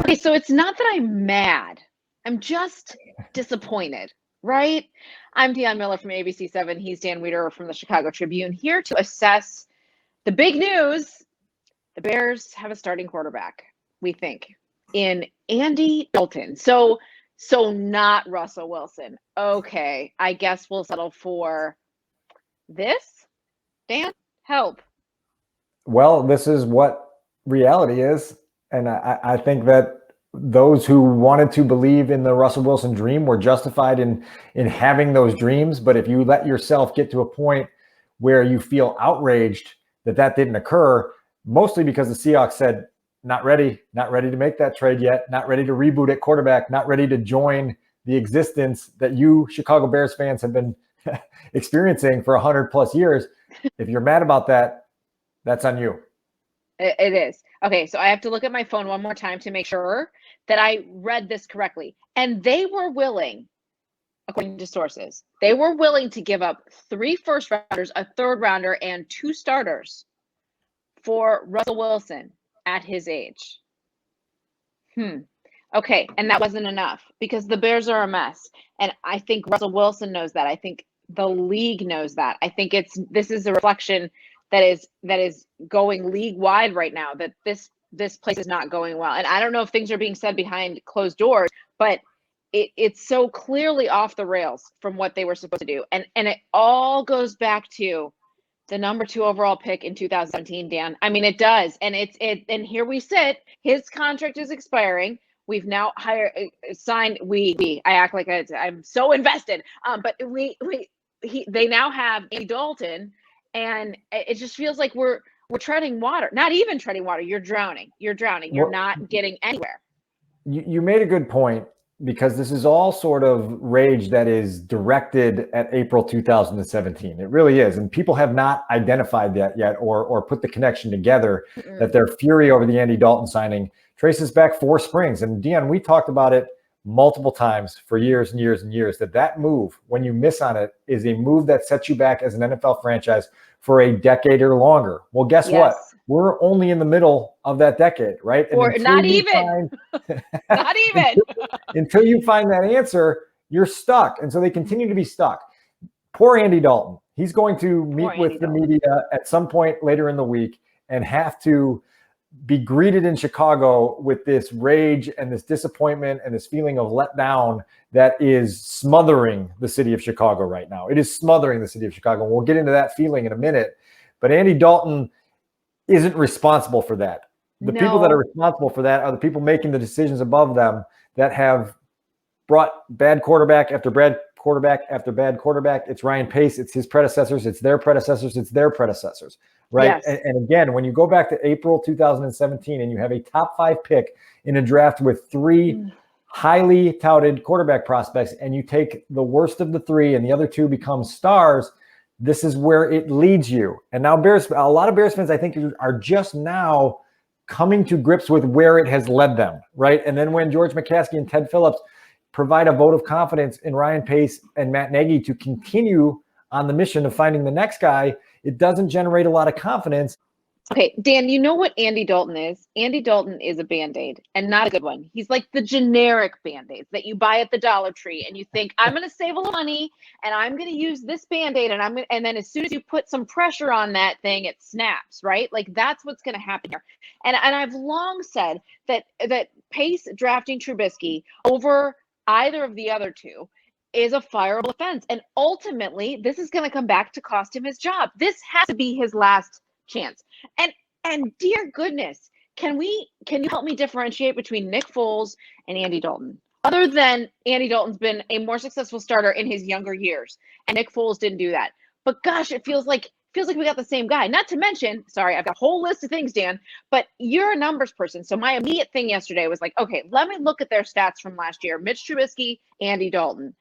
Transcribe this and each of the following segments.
Okay, so it's not that I'm mad. I'm just disappointed, right? I'm Dionne Miller from ABC7. He's Dan Wiederer from the Chicago Tribune, here to assess the big news. The Bears have a starting quarterback, we think, in Andy Dalton. So not Russell Wilson. Okay, I guess we'll settle for this. Dan, help. Well, this is what reality is. And I think that those who wanted to believe in the Russell Wilson dream were justified in having those dreams. But if you let yourself get to a point where you feel outraged that didn't occur, mostly because the Seahawks said, not ready to make that trade yet, not ready to reboot at quarterback, not ready to join the existence that you Chicago Bears fans have been experiencing for 100+ years. If you're mad about that, that's on you. It is. Okay, so I have to look at my phone one more time to make sure that I read this correctly. And they were willing, according to sources, they were willing to give up 3 first-rounders, a third-rounder, and 2 starters for Russell Wilson at his age. Okay, and that wasn't enough because the Bears are a mess. And I think Russell Wilson knows that. I think the league knows that. I think this is a reflection that is going league wide right now, that this place is not going well. And I don't know if things are being said behind closed doors, but it's so clearly off the rails from what they were supposed to do. And it all goes back to the number 2 overall pick in 2017, Dan. I mean, it does. And and here we sit. His contract is expiring. We've now signed. I act like I'm so invested. But they now have Andy Dalton, and it just feels like we're treading water. Not even treading water. You're drowning. You're not getting anywhere. You made a good point, because this is all sort of rage that is directed at April 2017. It really is. And people have not identified that yet or put the connection together that their fury over the Andy Dalton signing traces back 4 springs. And Dionne, we talked about it multiple times for years and years and years, that move, when you miss on it, is a move that sets you back as an NFL franchise for a decade or longer. Well, guess what? We're only in the middle of that decade, right? And or not even. Not even. Until you find that answer, you're stuck. And so they continue to be stuck. Poor Andy Dalton. He's going to meet with the media at some point later in the week and have to be greeted in Chicago with this rage and this disappointment and this feeling of letdown that is smothering the city of Chicago right now. It is smothering the city of Chicago. We'll get into that feeling in a minute. But Andy Dalton isn't responsible for that. The people that are responsible for that are the people making the decisions above them that have brought bad quarterback after bad quarterback after bad quarterback. It's Ryan Pace. It's his predecessors. It's their predecessors. It's their predecessors. Right. Yes. And again, when you go back to April 2017 and you have a top 5 pick in a draft with 3 highly touted quarterback prospects, and you take the worst of the 3 and the other 2 become stars, this is where it leads you. And now a lot of Bears fans, I think, are just now coming to grips with where it has led them. Right. And then when George McCaskey and Ted Phillips provide a vote of confidence in Ryan Pace and Matt Nagy to continue on the mission of finding the next guy, it doesn't generate a lot of confidence. Okay, Dan, you know what Andy Dalton is? Andy Dalton is a Band-Aid, and not a good one. He's like the generic Band-Aids that you buy at the Dollar Tree, and you think, I'm going to save a little money, and I'm going to use this Band-Aid, and then as soon as you put some pressure on that thing, it snaps, right? Like, that's what's going to happen here. And I've long said that Pace drafting Trubisky over either of the other 2 is a fireable offense. And ultimately, this is going to come back to cost him his job. This has to be his last chance. And dear goodness, can you help me differentiate between Nick Foles and Andy Dalton? Other than Andy Dalton's been a more successful starter in his younger years, and Nick Foles didn't do that. But gosh, it feels like we got the same guy. Not to mention, sorry, I've got a whole list of things, Dan, but you're a numbers person. So my immediate thing yesterday was like, okay, let me look at their stats from last year. Mitch Trubisky, Andy Dalton.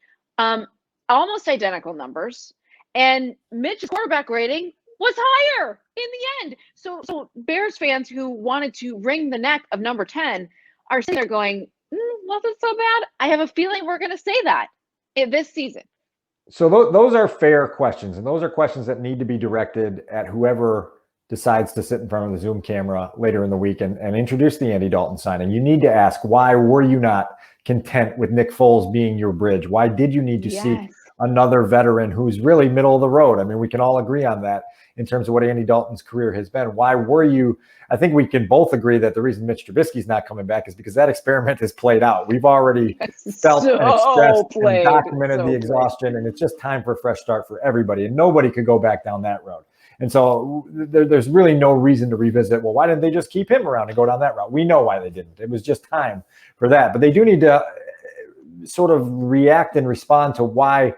Almost identical numbers, and Mitch's quarterback rating was higher in the end. So Bears fans who wanted to wring the neck of number 10 are sitting there going, wasn't so bad. I have a feeling we're going to say that in this season. So those are fair questions, and those are questions that need to be directed at whoever decides to sit in front of the Zoom camera later in the week and introduce the Andy Dalton signing, you need to ask, why were you not content with Nick Foles being your bridge? Why did you need to seek another veteran who's really middle of the road? I mean, we can all agree on that in terms of what Andy Dalton's career has been. Why were you? I think we can both agree that the reason Mitch Trubisky's not coming back is because that experiment has played out. We've already felt and expressed and documented the exhaustion, and it's just time for a fresh start for everybody. And nobody could go back down that road. And so there's really no reason to revisit, well, why didn't they just keep him around and go down that route? We know why they didn't. It was just time for that. But they do need to sort of react and respond to why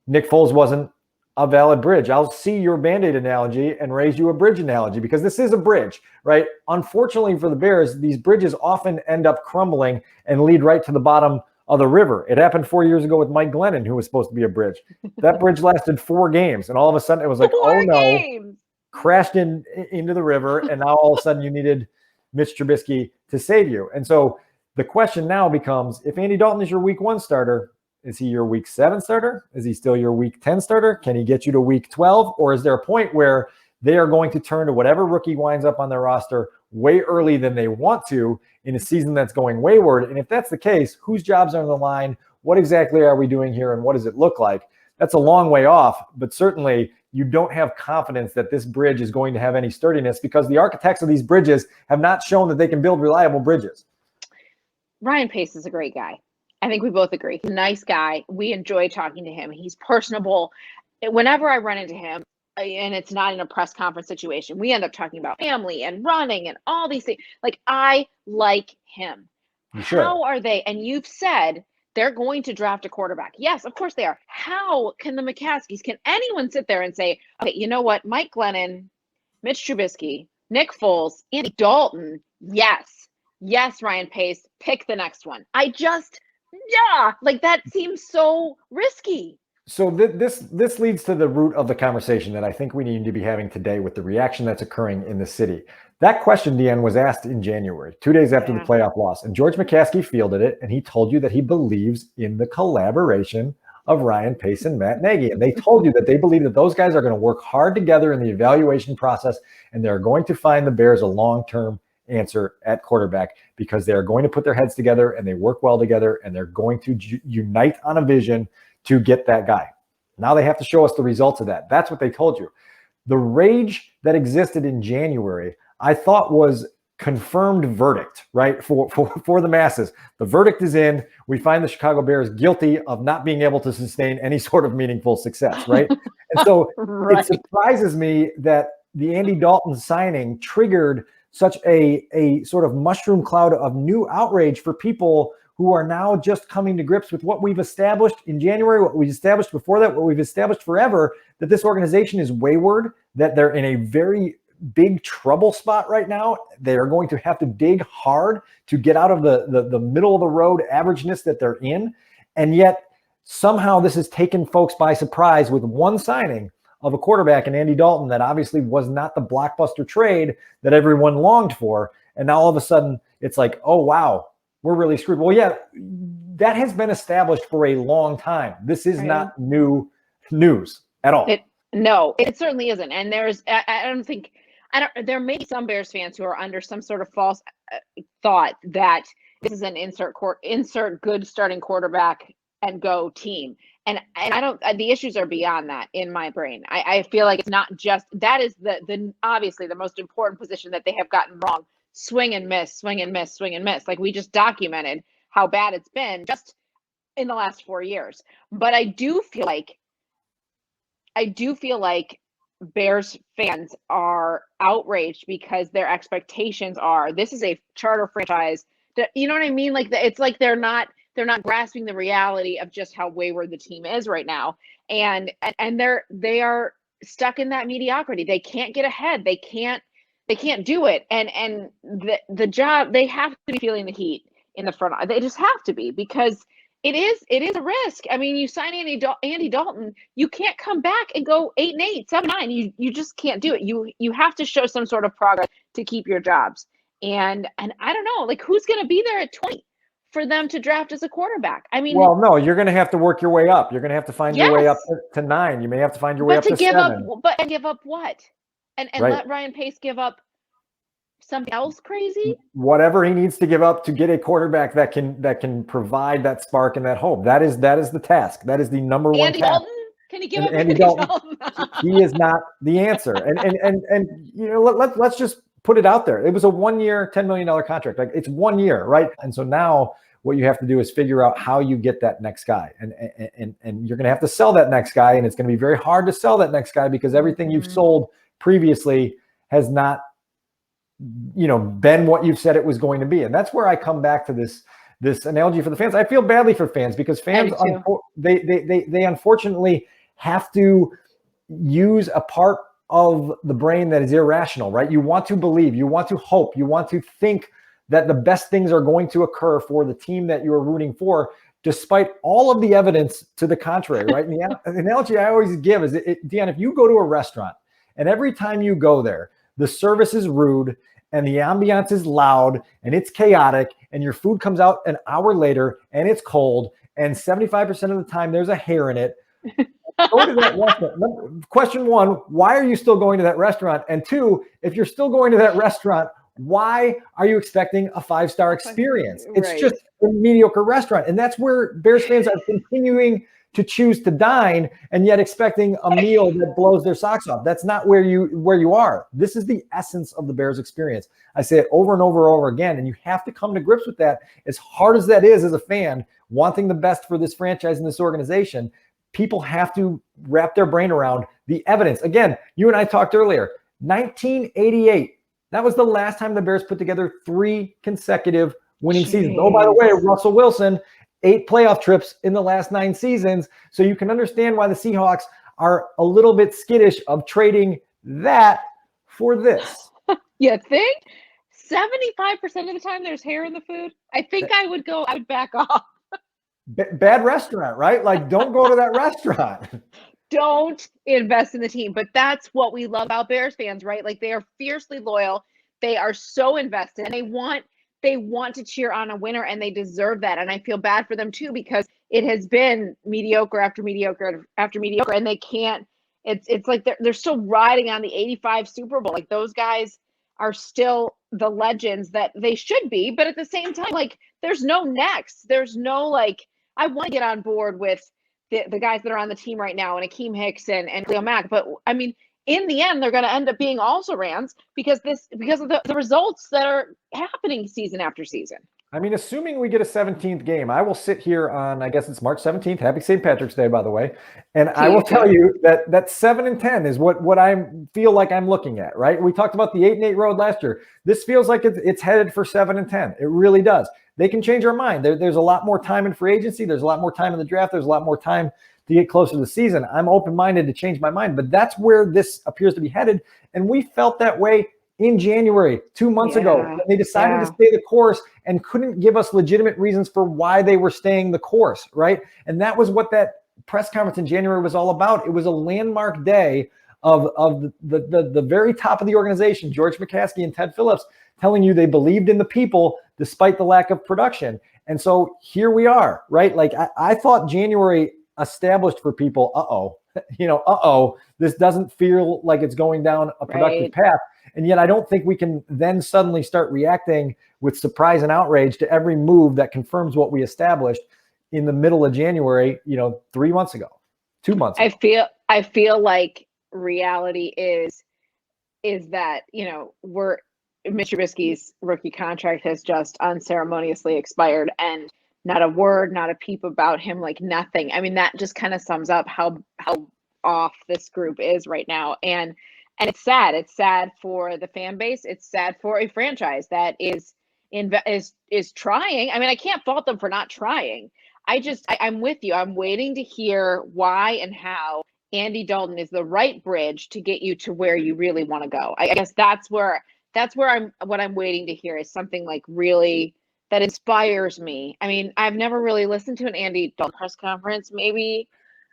Nick Foles wasn't a valid bridge. I'll see your Band-Aid analogy and raise you a bridge analogy, because this is a bridge, right? Unfortunately for the Bears, these bridges often end up crumbling and lead right to the bottom of the river. It happened 4 years ago with Mike Glennon, who was supposed to be a bridge. That bridge lasted 4 games, and all of a sudden it was like, oh no, crashed into the river, and now all of a sudden you needed Mitch Trubisky to save you. And so the question now becomes, if Andy Dalton is your week 1 starter, is he your week 7 starter? Is he still your week 10 starter? Can he get you to week 12? Or is there a point where they are going to turn to whatever rookie winds up on their roster way early than they want to in a season that's going wayward? And if that's the case, whose jobs are on the line? What exactly are we doing here? And what does it look like? That's a long way off, but certainly you don't have confidence that this bridge is going to have any sturdiness, because the architects of these bridges have not shown that they can build reliable bridges. Ryan Pace is a great guy. I think we both agree. He's a nice guy. We enjoy talking to him. He's personable. Whenever I run into him, and it's not in a press conference situation, we end up talking about family and running and all these things. Like, I like him. How are they? And you've said they're going to draft a quarterback. Yes, of course they are. How can the McCaskies, can anyone sit there and say, okay, you know what? Mike Glennon, Mitch Trubisky, Nick Foles, Andy Dalton. Yes, Ryan Pace, pick the next one. Like, that seems so risky. So this leads to the root of the conversation that I think we need to be having today with the reaction that's occurring in the city. That question, Dionne, was asked in January, 2 days after the playoff loss. And George McCaskey fielded it, and he told you that he believes in the collaboration of Ryan Pace and Matt Nagy. And they told you that they believe that those guys are going to work hard together in the evaluation process, and they're going to find the Bears a long-term answer at quarterback, because they're going to put their heads together and they work well together, and they're going to unite on a vision to get that guy. Now they have to show us the results of that. That's what they told you. The rage that existed in January, I thought, was confirmed verdict, right? For the masses. The verdict is in. We find the Chicago Bears guilty of not being able to sustain any sort of meaningful success, right? And so It surprises me that the Andy Dalton signing triggered such a sort of mushroom cloud of new outrage for people who are now just coming to grips with what we've established in January, what we've established before that, what we've established forever, that this organization is wayward, that they're in a very big trouble spot right now. They are going to have to dig hard to get out of the middle of the road averageness that they're in. And yet somehow this has taken folks by surprise with one signing of a quarterback in Andy Dalton that obviously was not the blockbuster trade that everyone longed for. And now all of a sudden it's like, oh, wow, we're really screwed. Well, yeah, that has been established for a long time. This is not new news at all. No, it certainly isn't. And there may be some Bears fans who are under some sort of false thought that this is an insert good starting quarterback and go team. And I don't, the issues are beyond that in my brain. I feel like it's not just, that is the obviously the most important position that they have gotten wrong. Swing and miss, swing and miss, swing and miss. Like, we just documented how bad it's been just in the last 4 years. But I do feel like Bears fans are outraged because their expectations are, this is a charter franchise. You know what I mean? Like, it's like they're not grasping the reality of just how wayward the team is right now. And they are stuck in that mediocrity. They can't get ahead. They can't do it. And the job, they have to be feeling the heat in the front. They just have to be, because it is a risk. I mean, you sign Andy Dalton, you can't come back and go 8-8, 7-9. You just can't do it. You have to show some sort of progress to keep your jobs. And I don't know, like, who's going to be there at 20 for them to draft as a quarterback? I mean, well, no, you're going to have to work your way up. You're going to have to find your way up to 9. You may have to find your way up to 7. But give up what? and Right. let Ryan Pace give up something else crazy. Whatever he needs to give up to get a quarterback that can provide that spark and that hope. That is the task. That is the number one Andy task. Dalton? Can he give up Andy Dalton? He is not the answer. And you know, let's just put it out there. It was a 1 year, $10 million contract. Like, it's 1 year, right? And so now what you have to do is figure out how you get that next guy. And you're going to have to sell that next guy. And it's going to be very hard to sell that next guy because everything you've sold previously has not, you know, been what you've said it was going to be. And that's where I come back to this analogy for the fans. I feel badly for fans because fans, they unfortunately have to use a part of the brain that is irrational, right? You want to believe, you want to hope, you want to think that the best things are going to occur for the team that you are rooting for, despite all of the evidence to the contrary, right? And the analogy I always give is, Dionne, if you go to a restaurant and every time you go there, the service is rude and the ambiance is loud and it's chaotic and your food comes out an hour later and it's cold and 75% of the time there's a hair in it, go to that restaurant. Question one, why are you still going to that restaurant? And two, if you're still going to that restaurant, why are you expecting a 5-star experience? It's just a mediocre restaurant. And that's where Bears fans are continuing to choose to dine and yet expecting a meal that blows their socks off. That's not where you are. This is the essence of the Bears experience. I say it over and over and over again, and you have to come to grips with that. As hard as that is as a fan, wanting the best for this franchise and this organization, people have to wrap their brain around the evidence. Again, you and I talked earlier, 1988. That was the last time the Bears put together 3 consecutive winning seasons. Oh, by the way, Russell Wilson, 8 playoff trips in the last 9 seasons. So you can understand why the Seahawks are a little bit skittish of trading that for this. You think? 75% of the time there's hair in the food? I think I would back off. Bad restaurant, right? Like, don't go to that restaurant. Don't invest in the team. But that's what we love about Bears fans, right? Like, they are fiercely loyal. They are so invested, and they want to cheer on a winner, and they deserve that. And I feel bad for them too, because it has been mediocre after mediocre after mediocre, and they can't. It's like they're still riding on the 85 Super Bowl. Like, those guys are still the legends that they should be, but at the same time, like, there's no next. There's no, like, I want to get on board with the guys that are on the team right now, and Akeem Hicks and Leo Mack. But I mean, in the end, they're going to end up being also Rams because of the results that are happening season after season. I mean, assuming we get a 17th game, I will sit here on, I guess it's March 17th. Happy St. Patrick's Day, by the way. And I will tell you that 7-10 is what I feel like I'm looking at, right? We talked about the 8-8 road last year. This feels like it's headed for 7-10. It really does. They can change our mind. There's a lot more time in free agency. There's a lot more time in the draft. There's a lot more time to get closer to the season. I'm open-minded to change my mind, but that's where this appears to be headed. And we felt that way in January, 2 months ago, when they decided to stay the course and couldn't give us legitimate reasons for why they were staying the course, right? And that was what that press conference in January was all about. It was a landmark day of the very top of the organization, George McCaskey and Ted Phillips, telling you they believed in the people despite the lack of production. And so here we are, right? Like, I thought January established for people, this doesn't feel like it's going down a productive path. And yet I don't think we can then suddenly start reacting with surprise and outrage to every move that confirms what we established in the middle of January, 3 months ago, 2 months ago. I feel like reality is that, Mitch Trubisky's rookie contract has just unceremoniously expired, and not a word, not a peep about him, like nothing. I mean, that just kind of sums up how off this group is right now. And it's sad. It's sad for the fan base. It's sad for a franchise that is trying. I mean, I can't fault them for not trying. I'm with you. I'm waiting to hear why and how Andy Dalton is the right bridge to get you to where you really want to go. I guess that's where I'm waiting to hear is something like really that inspires me. I mean, I've never really listened to an Andy Dalton press conference. Maybe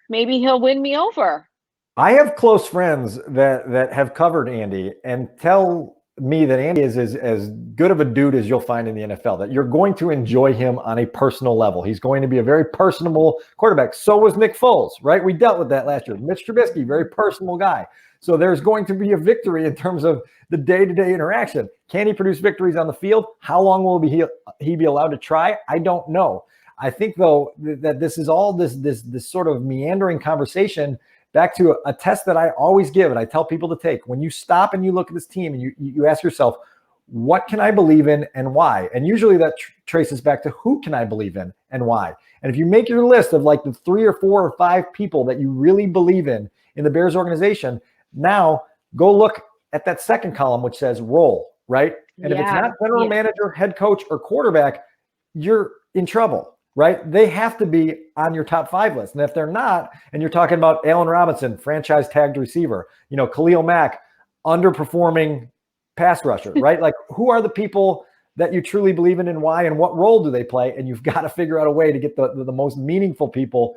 he'll win me over. I have close friends that have covered Andy and tell me that Andy is as good of a dude as you'll find in the NFL, that you're going to enjoy him on a personal level. He's going to be a very personable quarterback. So was Nick Foles, right? We dealt with that last year. Mitch Trubisky, very personal guy. So there's going to be a victory in terms of the day-to-day interaction. Can he produce victories on the field? How long will he be allowed to try? I don't know. I think, though, that this is all this sort of meandering conversation back to a test that I always give and I tell people to take. When you stop and you look at this team and you ask yourself, what can I believe in and why? And usually that traces back to who can I believe in and why. And if you make your list of like the 3 or 4 or 5 people that you really believe in the Bears organization, now go look at that second column, which says role, right? And if it's not general manager, head coach, or quarterback, you're in trouble, right? They have to be on your top 5 list. And if they're not, and you're talking about Allen Robinson, franchise tagged receiver, Khalil Mack, underperforming pass rusher, right? Like, who are the people that you truly believe in and why, and what role do they play? And you've got to figure out a way to get the most meaningful people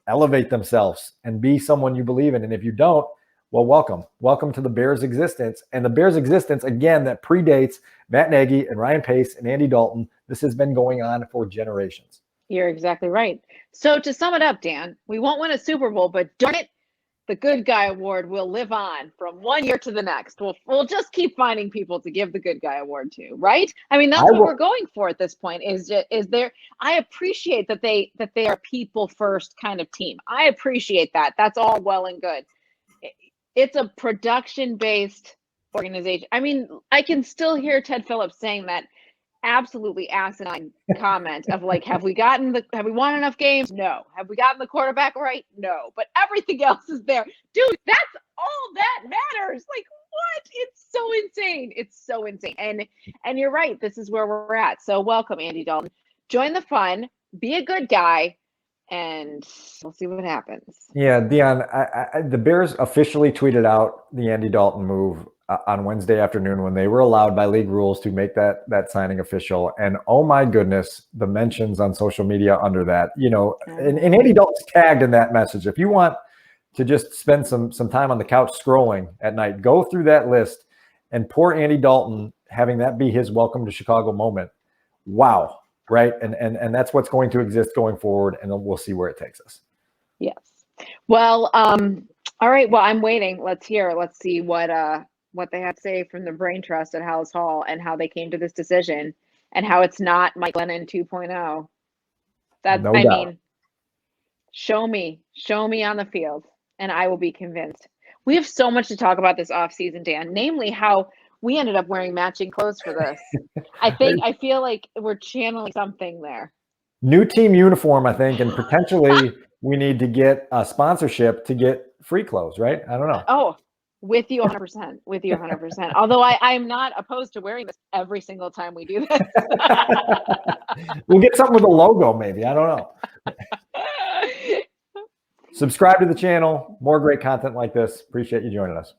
elevate themselves and be someone you believe in. And if you don't, well, welcome to the Bears' existence. And the Bears' existence, again, that predates Matt Nagy and Ryan Pace and Andy Dalton. This has been going on for generations. You're exactly right. So to sum it up, Dan, we won't win a Super Bowl, but darn it, the Good Guy Award will live on from one year to the next. We'll just keep finding people to give the Good Guy Award to, right? I mean, that's what we're going for at this point. I appreciate that they are a people first kind of team. I appreciate that. That's all well and good. It's a production based organization. I mean, I can still hear Ted Phillips saying that absolutely asinine comment of like, have we won enough games? No. Have we gotten the quarterback right? No. But everything else is there. Dude, that's all that matters. Like, what? It's so insane. It's so insane. And you're right. This is where we're at. So welcome, Andy Dalton. Join the fun. Be a good guy. And we'll see what happens. Yeah, Dionne, the Bears officially tweeted out the Andy Dalton move on Wednesday afternoon when they were allowed by league rules to make that signing official. And oh my goodness, the mentions on social media under that, and Andy Dalton's tagged in that message. If you want to just spend some time on the couch scrolling at night, go through that list, and poor Andy Dalton having that be his welcome to Chicago moment. Wow. Right. And that's what's going to exist going forward. And then we'll see where it takes us. Yes. Well, all right. Well, I'm waiting. Let's see what they have to say from the brain trust at House Hall and how they came to this decision and how it's not Mike Lennon 2.0. I mean, show me on the field and I will be convinced. We have so much to talk about this offseason, Dan, namely how we ended up wearing matching clothes for this. I feel like we're channeling something there. New team uniform, I think, and potentially we need to get a sponsorship to get free clothes, right? I don't know. Oh, with you 100%. With you 100%. Although I'm not opposed to wearing this every single time we do this. We'll get something with a logo, maybe. I don't know. Subscribe to the channel. More great content like this. Appreciate you joining us.